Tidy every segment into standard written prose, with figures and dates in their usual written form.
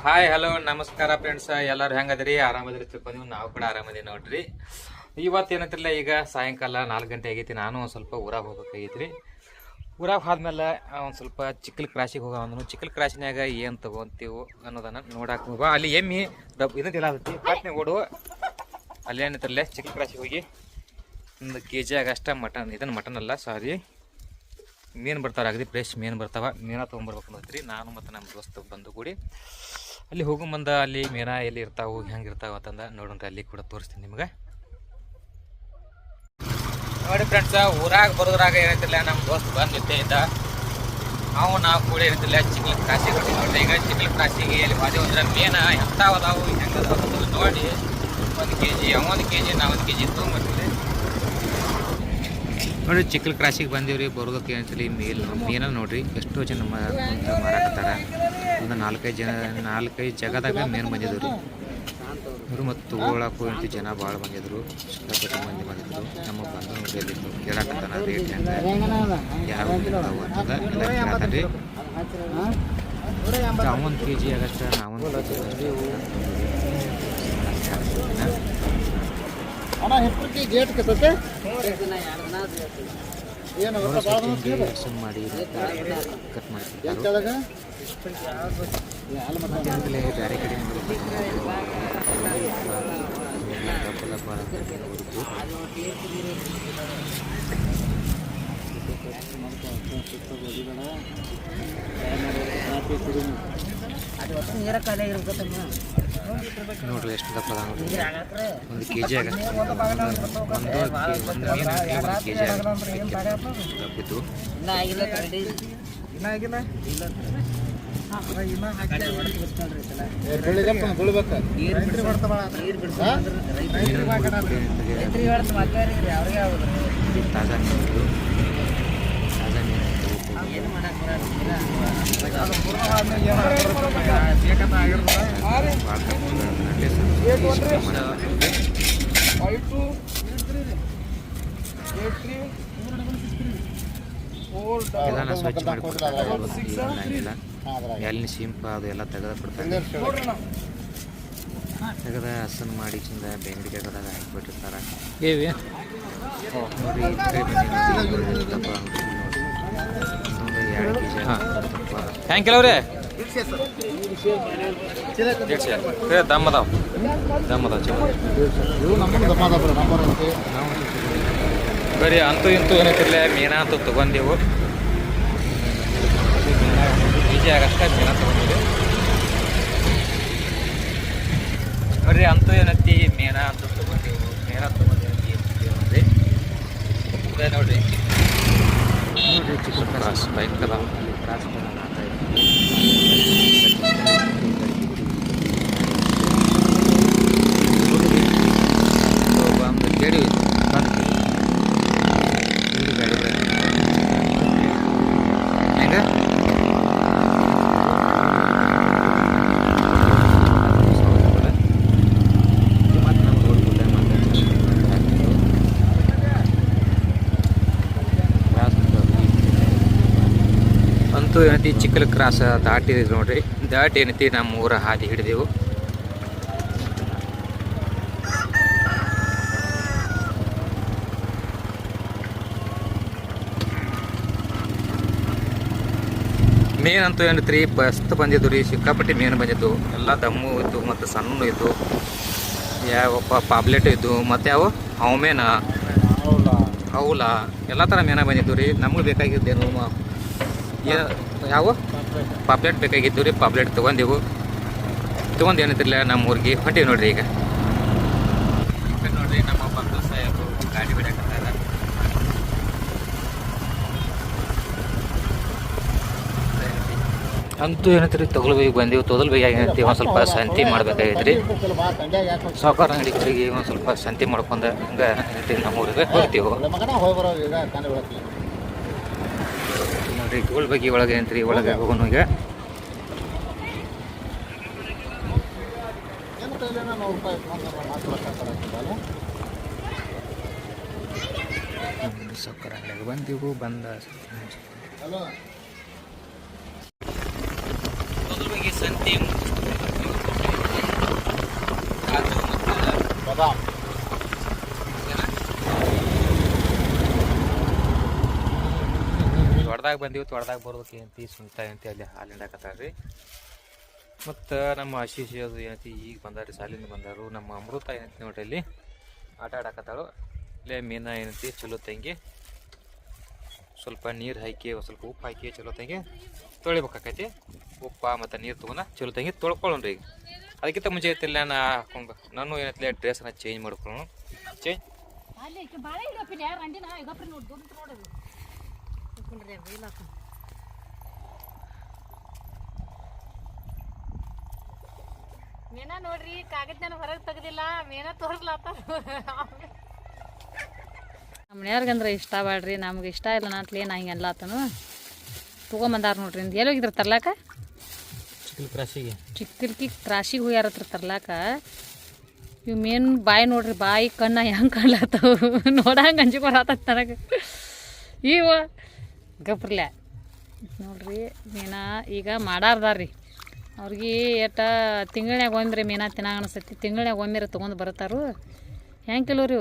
Hi hello ನಮಸ್ಕಾರ friends, ಎಲ್ಲರೂ ಹೆಂಗದ್ರಿ? ಆರಾಮದ್ರಿ ತಿಳ್ಕೊಂಡ್ವಿ. ನಾವು ಕೂಡ ಆರಾಮದೀವಿ ನೋಡ್ರಿ. ಇವತ್ತೇನಂತಿರಲ್ಲ, ಈಗ ಸಾಯಂಕಾಲ 4 ಗಂಟೆ ಆಗೈತಿ. ನಾನು ಒಂದು ಸ್ವಲ್ಪ ಊರಾಗ ಹೋಗ್ಬೇಕಾಗೈತ್ರಿ. ಊರಾಗ ಹೋದ್ಮೇಲೆ ಒಂದು ಸ್ವಲ್ಪ ಚಿಕ್ಕಲ್ ಕ್ರಾಸಿಗೆ ಹೋಗೋನು. ಚಿಕ್ಕಲ್ ಕ್ರಾಸಿನಾಗ ಏನು ತೊಗೊಂತೀವಿ ಅನ್ನೋದನ್ನು ನೋಡಕ್ಕೆ ಹೋಗ. ಅಲ್ಲಿ ಎಮ್ಮಿ ಇದನ್ನ ಆಗತ್ತಿ ಪಟ್ನೆ ಓಡುವ. ಅಲ್ಲಿ ಏನಂತಿರಲ್ಲ, ಚಿಕ್ಕಲ್ ಕ್ರಾಸಿಗೆ ಹೋಗಿ 1 kg ಆಗಷ್ಟ ಮಟನ್, ಇದನ್ನು ಮಟನ್ ಅಲ್ಲ ಸಾರಿ, ಮೀನು ಬರ್ತಾವೆ. ಅಗದಿ ಫ್ರೆಶ್ ಮೀನು ಬರ್ತಾವೆ. ಮೀನ ತೊಗೊಂಬರ್ಬೇಕು ಅಂದ್ರಿ. ನಾನು ಮತ್ತು ನಮ್ಮ ದೋಸ್ತ ಬಂದು ಕೂಡಿ ಅಲ್ಲಿ ಹೋಗೋ ಮುಂದೆ ಅಲ್ಲಿ ಮೀನ ಎಲ್ಲಿ ಇರ್ತಾವೆ, ಹೆಂಗೆ ಇರ್ತಾವೆ ಅಂತಂದ ನೋಡ್ರಿ. ಅಲ್ಲಿ ಕೂಡ ತೋರಿಸ್ತೀನಿ ನಿಮ್ಗೆ. ನೋಡಿ ಫ್ರೆಂಡ್ಸ, ಊರಾಗ ಬರೋದ್ರಾಗ ಏನಂತಿಲ್ಲ, ನಮ್ಮ ದೋಸ್ತ್ ಬಂದು ನಿಂತೆ ಇದ್ದ. ನಾವು ಕೂಡ ಏನಂತಿಲ್ಲ ಚಿಕ್ಕಲ್ ಕ್ರಾಸಿಗೆ ಹೊಟ್ಟಿ ನೋಡ್ರಿ. ಈಗ ಚಿಕ್ಕಲ್ ಕ್ರಾಸಿಗೆ ಎಲ್ಲಿ ಬಾದೇವು ಅಂದ್ರೆ ಮೀನ ಎಂಥವದಾವು ಹೆಂಗೆ ನೋಡಿ 1 kg, 1 kg ನಾ 1 kg ತೊಗೊಂಬರ್ತೀವಿ ನೋಡಿ. ಚಿಕ್ಕಲ್ ಕ್ರಾಸಿಗೆ ಬಂದೀವ್ರಿ. ಬರೋದಕ್ಕೆ ಏನಂತಲಿ ಮೀನ ನೋಡ್ರಿ. ಎಷ್ಟೋ ಜನ ಮಾರಾಕತ್ತಾರ. ಒಂದು 4-5 ಜಾಗದಾಗ ಮೀನು ಬಂದಿದ್ರು ರೀ. ಇವರು ಮತ್ತು ತೊಗೊಳಕ್ಕೂ ಅಂತ ಜನ ಭಾಳ ಬಂದಿದ್ರು. ಸಿಕ್ಕಾಪಟ್ಟೆ ಮಂದಿ ಬಂದಿದ್ರು. ನಮಗೆ ಬಂದು ನೋಡಿ ಅಲ್ಲಿ ಕೇಳಾಕತ್ತಾನ ರೇಟ್ ಹೆಂಗೆ, ಯಾವ ಅಂತಂದ ಎಲ್ಲ ಕೇಳತ್ತಾನ ರೀ. 1 kg ಆಗಷ್ಟ ನಾವೊಂದು ಮಾಡಿ ಕಟ್ ಮಾಡ್ತಿದ್ದಾರೆ. ಬೇರೆ ಕಡೆ ನೋಡ್ರಿ ಎಷ್ಟು ದಪ್ಪ ಅದ ನೋಡ್ರಿ. 1 kg ಆಗತ್ತೆ. ಒಂದು ಮೀನು 1 kg ದಪ್ಪಿತ್ತು. ತಾಜಾ ಮೀನು ಎಲ್ಲ ಸ್ವಚ್ಛ ಮಾಡಿ ಕೊಡ್ತಾರೆ. ಎಲ್ಲಿ ಸಿಂಪ ಅದು ಎಲ್ಲ ತೆಗೆದು ಕೊಡ್ತಾರೆ. ತೆಗೆದ ಹಸನ್ ಮಾಡಿ ಚಿಂದ ಬೆಂಗಡಿ ತೆಗೆದಾಗ ಹಾಕಿಬಿಟ್ಟಿರ್ತಾರೆ. ನೋಡಿ ಥ್ಯಾಂಕ್ ಯು ಅವ್ರೆ. ದಮ್ಮದಾವ್ ಬರೀ ಅಂತೂ ಇಂತೂ ಏನೈತಿರ್ಲ ಮೀನ ಅಂತೂ ತೊಗೊಂಡೆವು. kg ಆಗಷ್ಟೇ ಮೀನ ತೊಗೊಂಡಿವಿ. ಬರ್ರಿ ಅಂತೂ ಏನೈತಿ ಮೀನ ಅಂತೂ ತೊಗೊಂಡೆವು. ಮೀನ ತೊಗೊಂಡಿವಿ ನೋಡ್ರಿ. ಚಿಕ್ಕ ಕ್ರಾಸ್ ಬೈಕ್ ಅದ ಕ್ರಾಸ್ ಕೇಳಿ ಹೆಂಗ ಅಂತೂ ಏನೈತಿ ಚಿಕ್ಕಲ್ ಕ್ರಾಸ್ ದಾಟಿದ್ವಿ ನೋಡ್ರಿ. ದಾಟಿ ಏನೈತಿ ನಮ್ಮ ಊರ ಹಾದಿ ಹಿಡಿದೆವು. ಮೀನಂತೂ ಏನೈತ್ರಿ ಬಸ್ತ್ ಬಂದಿದ್ದು ರೀ. ಸಿಕ್ಕಾಪಟ್ಟಿ ಮೀನು ಬಂದಿದ್ದು. ಎಲ್ಲ ದಮ್ಮು ಇದ್ದು ಮತ್ತು ಸಣ್ಣ ಇದ್ದು, ಯಾವ ಪಾಬ್ಲೆಟ್ ಇದ್ದು, ಮತ್ತು ಯಾವ ಹೌಮೇನ ಹೌಲ ಎಲ್ಲ ಥರ ಮೀನ ಬಂದಿದ್ದು ರೀ. ನಮಗೆ ಬೇಕಾಗಿದ್ದೇನು ಯಾವ ಪಾಪ್ಲೆಟ್ ಬೇಕಾಗಿದ್ದು ರೀ. ಪಾಪ್ಲೆಟ್ ತೊಗೊಂಡೆವು. ತೊಗೊಂಡು ಏನೈತಿಲ್ಲ ನಮ್ಮ ಊರಿಗೆ ಹೊಂಟೀವಿ ನೋಡ್ರಿ. ಈಗ ನೋಡ್ರಿ ನಮ್ಮ ಬಂಧು ಸಾಹೇಬರು ಗಾಡಿ ಬಿಡಕತ್ತಾರ. ಅಂತೂ ಏನೈತ್ರಿ ತೊಗಲ್ಬೇಗ ಬಂದೀವಿ. ತೊಗಲ್ಬೇಗ ಏನೈತಿ ಒಂದು ಸ್ವಲ್ಪ ಸಂತಿ ಮಾಡ್ಬೇಕಾಗೈತ್ರಿ. ಸಾವುಕಾರ ಅಂಗಡಿ ಕಡೆಗೆ ಒಂದು ಸ್ವಲ್ಪ ಸಂತಿ ಮಾಡ್ಕೊಂಡು ಹಂಗೆ ಏನೈತಿ ನಮ್ಮ ಊರಿಗೆ ಹೋಗ್ತೀವಿ ನೋಡ್ರಿ. ತೊಗಲ್ಬೇಗಿ ಒಳಗೆ ಏನೈತ್ರಿ, ಒಳಗೆ ಹೋಗೋನು. ಈಗ ಸಾವುಕಾರ ಅಂಗಡಿಗೆ ಬಂದೀವು. ಬಂದ ಸಂತಿ ತೋಟದಾಗ ಬಂದೀವಿ, ತೋಟದಾಗ ಬರ್ಬೇಕು ಏನಂತಿ ಸುಂಟ ಏನಂತಿ ಅಲ್ಲಿ ಹಾಲು ಹಿಂಡಾಕತ್ತಾರ್ರಿ. ಮತ್ತು ನಮ್ಮ ಆಶೀಶ್ ಅದು ಏನಂತಿ ಈಗ ಬಂದಾರಿ, ಸಾಲಿಂದ ಬಂದಾರು. ನಮ್ಮ ಅಮೃತ ಏನಂತಿ ನೋಡ್ರಿ ಅಲ್ಲಿ ಆಟ ಆಡಾಕತ್ತಾಳು. ಇಲ್ಲೇ ಮೀನ ಏನಂತಿ ಚಲೋ ತಂಗಿ ಸ್ವಲ್ಪ ನೀರು ಹಾಕಿ ಒಂದು ಸ್ವಲ್ಪ ಉಪ್ಪು ಹಾಕಿ ಚಲೋ ತಂಗಿ ತೊಳಿಬೇಕಾಕೈತಿ. ಉಪ್ಪು ಮತ್ತು ನೀರು ತೊಗೊಂಡು ಚಲೋ ತಂಗಿ ತೊಳ್ಕೊಳ್ಳೋಣ್ರಿ. ಈಗ ಅದಕ್ಕಿಂತ ಮುಂಚೆ ಐತಿಲ್ಲ ನಾ ಹಾಕೊಂಡು ನಾನು ಏನೈತಿಲ್ಲ ಡ್ರೆಸ್ನ ಚೇಂಜ್ ಮಾಡ್ಕೊಳ್ಳೋಣ. ಚೇಂಜ್ ಮೇನ ನೋಡ್ರಿ, ಕಾಗದ ಹೊರಗೆ ತೆಗ್ದಿಲ್ಲ, ಮೇನ ತೋರ್ಸ್ಲಾತ. ನಮ್ಮ ಮನೆಯವ್ರಿಗಂದ್ರೆ ಇಷ್ಟ ಬಾಡ್ರಿ, ನಮ್ಗೆ ಇಷ್ಟ ಇಲ್ಲ ನಾಟ್ಲಿ. ನಾ ಹಿಂಗೆಲ್ಲ ಆತನು ತೊಗೊಂಬಂದಾರ ನೋಡ್ರಿ. ಇಂದ ಎಲ್ಲಿ ಹೋಗಿದ್ರ ತರ್ಲಾಕ? ಚಿಕ್ಕಲ್ಕಿ ತ್ರಾಸಿಗೆ ಹೋಗ್ಯಾರತ್ರ ತರ್ಲಾಕ. ಇವು ಮೇನ್ ಬಾಯಿ ನೋಡ್ರಿ, ಬಾಯಿ ಕಣ್ಣ ಹೆಂಗೆ ಕಾಣ್ಲತ್ತವು ನೋಡಂಗೆ ಅಂಜಿ ಬರತ್ತ ನನಗೆ. ಇವ ಗಪ್ರಲ್ಯ ನೋಡ್ರಿ ಮೀನಾ ಈಗ ಮಾಡಾರ್ದಾರ್ರಿ. ಅವ್ರಿಗೆ ಎಟ್ಟ ತಿಂಗಳನ್ಯಾಗ ಒಮ್ಮೆರೆ ಮೀನಾ ತಿನ್ನಾಗ ಅನಿಸ್ತೈತಿ. ತಿಂಗಳನ್ಯಾಗ ಒಮ್ಮೆರೆ ತೊಗೊಂಡು ಬರ್ತಾರು. ಹೆಂಗೆ ಕಿಲೋ ರೀ?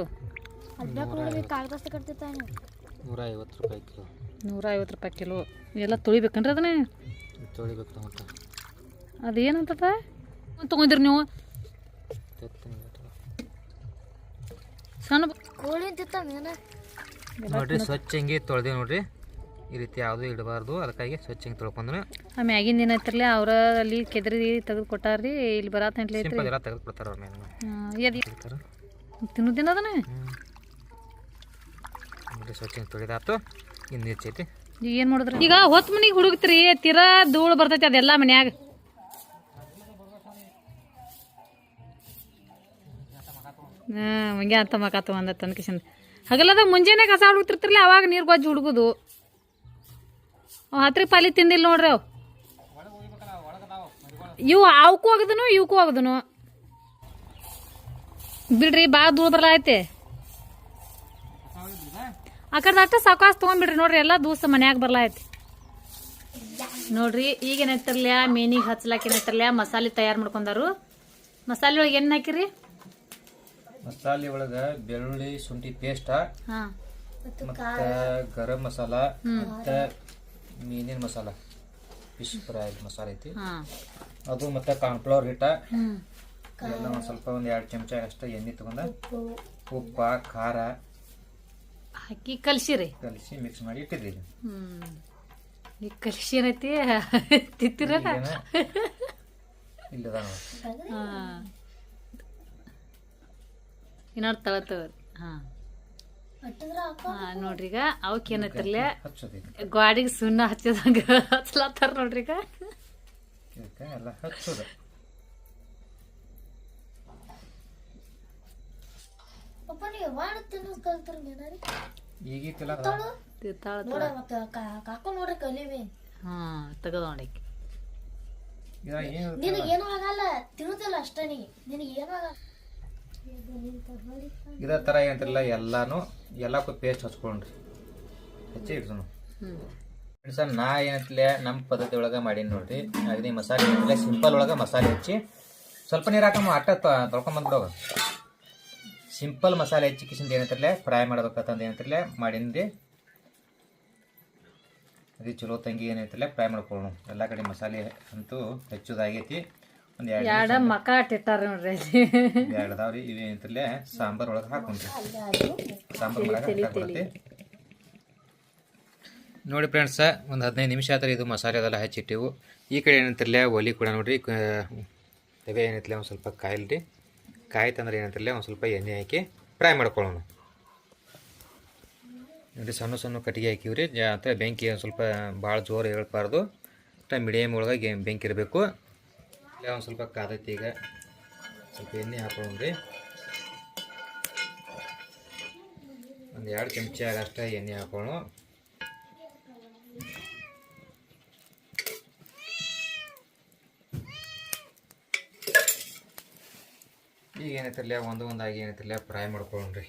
150 ರೂಪಾಯಿ ಕಿಲೋ. 150 ರೂಪಾಯಿ ಕಿಲೋ. ಎಲ್ಲ ತೊಳಿಬೇಕನ್ರಿ ಅದನ್ನ? ತೊಳಿಬೇಕು. ಅದೇನಂತದ ತೊಗೊಂಡಿರಿ ನೀವು? ಸಣ್ಣ ಕೋಳಿ ನೋಡ್ರಿ, ಸ್ವಚ್ಛ ಹಿಂಗೆ ತೊಳೆದೇವು ನೋಡ್ರಿ. ಈ ರೀತಿ ಯಾವುದೂ ಇಡಬಾರ್ದು, ಅದಕ್ಕಾಗಿ ಸ್ವಚ್ಛ ಹಿಂಗೆ ತೊಳ್ಕೊಂಡ್ರೆ. ಆ ಮ್ಯಾಗಿನ ದಿನ ಐತ್ರಲ್ಲ ಅವ್ರ ಅಲ್ಲಿ ಕೆದರಿ ತೆಗೆದು ಕೊಟ್ಟಾರ್ರಿ. ಇಲ್ಲಿ ಬರತ್ತಂಟ್ಲಿ ಎಲ್ಲ ತೆಗೆದು ಕೊಡ್ತಾರ ಅವ್ರ ಮೇಲೆ ತಿನ್ನೋದಿನ ಅದನ್ನ. ನೋಡ್ರಿ ಸ್ವಚ್ಛ ಹಿಂಗೆ ತೊಳೆದಾತು. ಇನ್ನು ಹೆಚ್ಚೈತಿ. ಈಗ ಏನು ಮಾಡಿದ್ರಿ? ಈಗ ಹೊತ್ತು ಮನಿಗೆ ಹುಡುಕ್ತಿರಿ, ತೀರಾ ಧೂಳು ಬರ್ತೈತಿ ಅದೆಲ್ಲ ಮನ್ಯಾಗ. ಹಂಗೆ ಅಂತ ಮಕಾತು ಅಂದ ತನಕಿಸಿಂದ ಹಗಲದಾಗ ಮುಂಜಾನೆ ಕಸ ಹುಡುಕ್ತಿರ್ತಿರ್ಲಿ, ಅವಾಗ ನೀರು ಗೊಜ್ಜು ಹುಡುಗುದು. ಅವು ಹತ್ರಿ ಪಾಲಿ ತಿಂದಿಲ್ಲ ನೋಡ್ರಿ. ಅವು ಇವು ಅವಕ್ಕೂ ಆಗದನು ಇವಕ್ಕೂ ಆಗದನು. ಬಿಡ್ರಿ, ಭಾಳ ಧೂಳು ಬರಲ್ಲ ಐತೆ. ಆ ಕಡೆ ಅಷ್ಟ ಸಾವಕಾಶ ತೊಗೊಂಡ್ಬಿಡ್ರಿ. ನೋಡ್ರಿ ಎಲ್ಲ ದೂಸ ಮನ್ಯಾಗ ಬರ್ಲಾ ಐತಿ ನೋಡ್ರಿ. ಈಗ ಏನೈತಿರ್ಲ್ಯಾ ಮೀನಿಗೆ ಹಚ್ಲಾಕ ಏನೈತಿರ್ಲ್ಯಾ ಮಸಾಲೆ ತಯಾರು ಮಾಡ್ಕೊಂಡಾರು. ಮಸಾಲೆ ಒಳಗೆ ಏನು ಹಾಕಿರಿ? ಮಸಾಲೆ ಒಳಗೆ ಬೆಳ್ಳುಳ್ಳಿ ಶುಂಠಿ ಪೇಸ್ಟ್, ಮತ್ತು ಗರಂ ಮಸಾಲ, ಮತ್ತು ಮೀನಿನ ಮಸಾಲ, ಫಿಶ್ ಫ್ರೈ ಮಸಾಲೆ ಐತಿ ಅದು, ಮತ್ತು ಕಾರ್ನ್ಫ್ಲವರ್ ಹಿಟ್ಟ ಎಲ್ಲ ಒಂದು ಸ್ವಲ್ಪ ಒಂದು 2 ಚಮಚ ಅಷ್ಟು ಎಣ್ಣೆ ತಗೊಂಡ ಉಪ್ಪ ಖಾರ ಹಾಕಿ ಕಲ್ಸಿರಿ. ಕಲಿಸಿ ಮಿಕ್ಸ್ ಮಾಡಿ ಇಟ್ಟಿದ್ರಿ. ಈಗ ಕಲ್ಸಿ ಏನೈತಿ ತಿತ್ತಿರ ಇಲ್ಲದ ಇನ್ನೊಂದು ತಳ ತಗೋರಿ. ನೋಡ್ರಿ ಈಗ ಅವಕ್ಕೆ ಏನೈತಿರ್ಲ ಗಾಡಿಗೆ ಸುಣ್ಣ ಹಚ್ಚದಂಗ ಹಚ್ಲತ್ತಾರ ನೋಡ್ರಿ. ಈಗ ಎಲ್ಲ ಹಚ್ಚೋದ ಈಗಿತ್ತಿಲ್ಲ ತಗದೊಂಡಕ್ಕೆ ನಿನಗೇನು ಆಗಲ್ಲ, ತಿನ್ನುತ್ತಿಲ್ಲ ಅಷ್ಟೇ. ನಿನಗೇನು ಆಗಲ್ಲ. ಇದೇ ಥರ ಏನಂತಿರಲ್ಲ ಎಲ್ಲಕ್ಕೂ ಪೇಸ್ಟ್ ಹಚ್ಕೊಂಡ್ರಿ, ಹಚ್ಚಿ ಇಡ್ಸೋಣ. ಫ್ರೆಂಡ್ಸ, ನಾ ಏನಂತಿಲ್ಲ ನಮ್ಮ ಪದ್ಧತಿ ಒಳಗೆ ಮಾಡೀನಿ ನೋಡ್ರಿ. ಅಗದಿ ಮಸಾಲೆ ಏನಂತಿಲ್ಲ ಸಿಂಪಲ್ ಒಳಗೆ ಮಸಾಲೆ ಹಚ್ಚಿ ಸ್ವಲ್ಪ ನೀರು ಹಾಕಮ್ಮ ಅಟ್ಟ ತೊಳ್ಕೊಂಬಂದ್ಬಿಡೋಗ. ಸಿಂಪಲ್ ಮಸಾಲೆ ಹಚ್ಚಿ ಕಿಸಿಂದ ಏನಂತಿರಲ್ಲ ಫ್ರೈ ಮಾಡ್ಬೇಕಂತಂದು ಏನಂತಿರಲ್ಲ ಮಾಡೀನಿ. ಅದೇ ಚಲೋ ತಂಗಿ ಏನೈತಿಲ್ಲ ಫ್ರೈ ಮಾಡ್ಕೊಳ್ಳೋಣ. ಎಲ್ಲ ಕಡೆ ಮಸಾಲೆ ಅಂತೂ ಹೆಚ್ಚುದಾಗೈತಿ. ಒಂದು 2 ಮಕ ಇಟ್ಟಾರ ನೋಡ್ರಿ. 2 ಅದಾವ್ರಿ. ಇವೇನಂತಿರಲ್ಲ ಸಾಂಬಾರ್ ಒಳಗೆ ಹಾಕೊಂಡ್ರಿ. ಸಾಂಬಾರ್ ಬರುತ್ತೆ ನೋಡಿ ಫ್ರೆಂಡ್ಸ. ಒಂದು 15 ನಿಮಿಷ ಆದ್ರೆ ಇದು ಮಸಾಲೆ ಅದೆಲ್ಲ ಹಚ್ಚಿಟ್ಟಿವು. ಈ ಕಡೆ ಏನಂತಿರಲ್ಲ ಒಲಿ ಕೂಡ ನೋಡ್ರಿ. ತವೆ ಏನೈತಿಲ್ಲ ಒಂದು ಸ್ವಲ್ಪ ಕಾಯಿಲ್ರಿ. ಕಾಯ್ತಂದ್ರೆ ಏನಂತಿರಲ್ಲ ಒಂದು ಸ್ವಲ್ಪ ಎಣ್ಣೆ ಹಾಕಿ ಫ್ರೈ ಮಾಡ್ಕೊಳ್ಳೋಣ. ನೋಡಿ ಸಣ್ಣ ಸಣ್ಣ ಕಟ್ಟಿಗೆ ಹಾಕಿವ್ರಿ. ಅಂತ ಬೆಂಕಿ ಒಂದು ಸ್ವಲ್ಪ ಭಾಳ ಜೋರು ಹೇಳ್ಬಾರ್ದು, ಮೀಡಿಯಮ್ ಒಳಗೆ ಬೆಂಕಿ ಇರಬೇಕು. ಒಂದು ಸ್ವಲ್ಪ ಕಾದೈತಿ. ಈಗ ಸ್ವಲ್ಪ ಎಣ್ಣೆ ಹಾಕೊಳ್ಳೋಣ್ರಿ. ಒಂದು 2 ಚಮಚ ಅಷ್ಟೇ ಎಣ್ಣೆ ಹಾಕೊಳ್ಳೋಣ. ಈಗ ಏನೈತಿರಲ್ಲ ಒಂದಾಗಿ ಏನೈತಿರಲ್ಲ ಫ್ರೈ ಮಾಡ್ಕೊಳ್ಳೋಣ್ರಿ.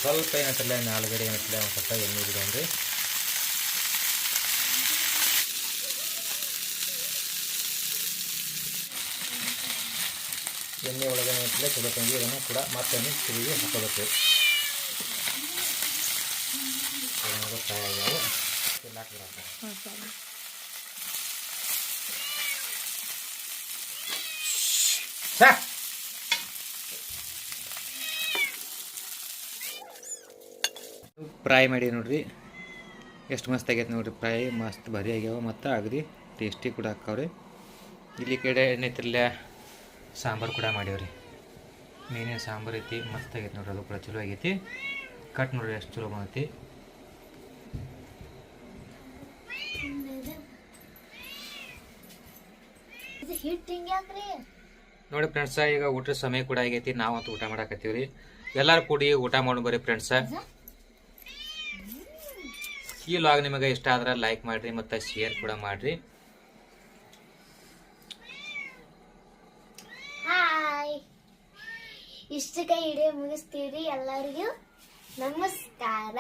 ಸ್ವಲ್ಪ ಏನೈತಿರಲ್ಲ ನಾಲ್ಗಡೆ ಏನೈತಿಲ್ಲ ಒಂದು ಸ್ವಲ್ಪ ಎಣ್ಣೆ ಬಿಡೋಣ್ರಿ. ಎಣ್ಣೆ ಒಳಗೆ ಏನಂತಲೇ ಚಲೋ ತಂಗಿ ಇದನ್ನು ಕೂಡ ಮತ್ತೆ ತಿರುಗಿ ಹಾಕೋಬೇಕು. ಫ್ರೈ ಆಗ್ಯಾವು ಫ್ರೈ ಮಾಡಿ ನೋಡ್ರಿ, ಎಷ್ಟು ಮಸ್ತ್ ಆಗೈತೆ ನೋಡ್ರಿ. ಫ್ರೈ ಮಸ್ತ್ ಭಾರಿ ಆಗ್ಯಾವ ಮತ್ತು ಅಗದಿ ಟೇಸ್ಟಿ ಕೂಡ ಹಾಕವ್ರಿ. ಇಲ್ಲಿ ಕಡೆ ಏನೈತಿರಲ್ಲ ಸಾಂಬಾರು ಕೂಡ ಮಾಡೀವ್ರಿ. ಮೀನಿನ ಸಾಂಬಾರು ಐತಿ, ಮಸ್ತ್ ಆಗೈತೆ ನೋಡ್ರಿ. ಅದು ಕೂಡ ಚಲೋ ಆಗೈತಿ. ಕಟ್ ನೋಡ್ರಿ ಎಷ್ಟು ಚಲೋ ಬಂದೈತಿ. ಹಿಟ್ಟು ಹಿಂಗೆ ಯಾಕ್ರಿ? ನೋಡಿ ಫ್ರೆಂಡ್ಸ, ಈಗ ಊಟದ ಸಮಯ ಕೂಡ ಆಗೈತಿ. ನಾವಂತೂ ಊಟ ಮಾಡಾಕತ್ತೀವ್ರಿ. ಎಲ್ಲರೂ ಕೂಡಿ ಊಟ ಮಾಡಿ ಬರ್ರಿ ಫ್ರೆಂಡ್ಸ. ಈ ವ್ಲಾಗ್ ನಿಮಗೆ ಇಷ್ಟ ಆದ್ರೆ ಲೈಕ್ ಮಾಡಿರಿ ಮತ್ತು ಶೇರ್ ಕೂಡ ಮಾಡಿರಿ. ಹಾಯ್, ಇಷ್ಟಕ್ಕೆ ವಿಡಿಯೋ ಮುಗಿಸ್ತೀವಿ. ಎಲ್ಲರಿಗೂ ನಮಸ್ಕಾರ.